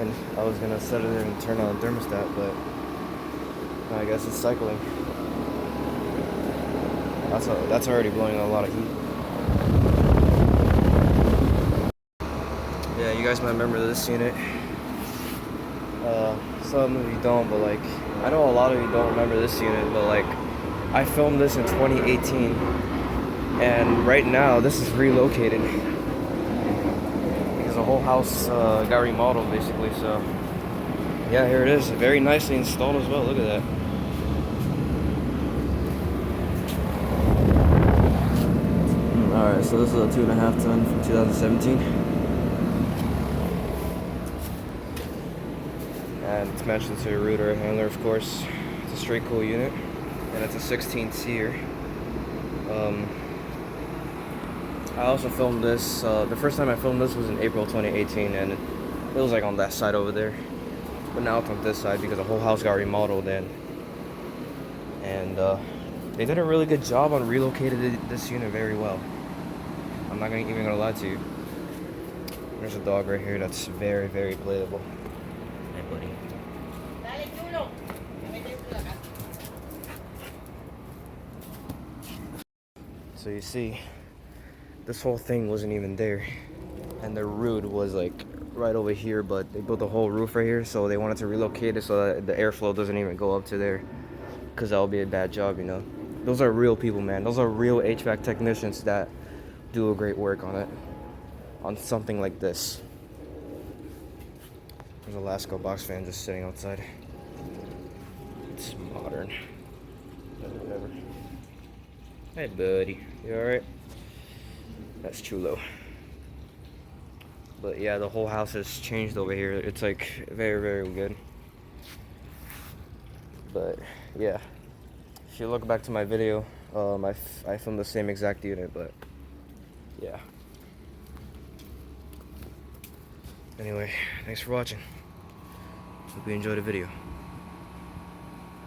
fine. I was gonna set it and turn on the thermostat, but I guess it's cycling. That's already blowing a lot of heat. Yeah, you guys might remember this unit. Some of you don't, but like, I know a lot of you don't remember this unit, but like, I filmed this in 2018, and right now this is relocated because the whole house got remodeled basically. So yeah, here it is, very nicely installed as well. Look at that. Alright, so this is a 2.5 ton from 2017. And it's mentioned to a Ruud air handler, of course. It's a straight cool unit. And it's a 16 seer. I also filmed this, the first time I filmed this was in April 2018, and it was like on that side over there. But now it's on this side because the whole house got remodeled in. And they did a really good job on relocating this unit very well. I'm not even gonna lie to you. There's a dog right here that's very, very playable. Hey, buddy. So you see, this whole thing wasn't even there, and the Ruud was like right over here, but they built a whole roof right here, so they wanted to relocate it so that the airflow doesn't even go up to there, because that would be a bad job, you know. Those are real people, man. Those are real HVAC technicians that do a great work on it, on something like this. There's a Lasco box fan just sitting outside. It's modern. Whatever. Hey, buddy. You alright? That's Chulo. But yeah, the whole house has changed over here. It's like very, very good. But yeah, if you look back to my video, I filmed the same exact unit, but yeah. Anyway, thanks for watching. Hope you enjoyed the video.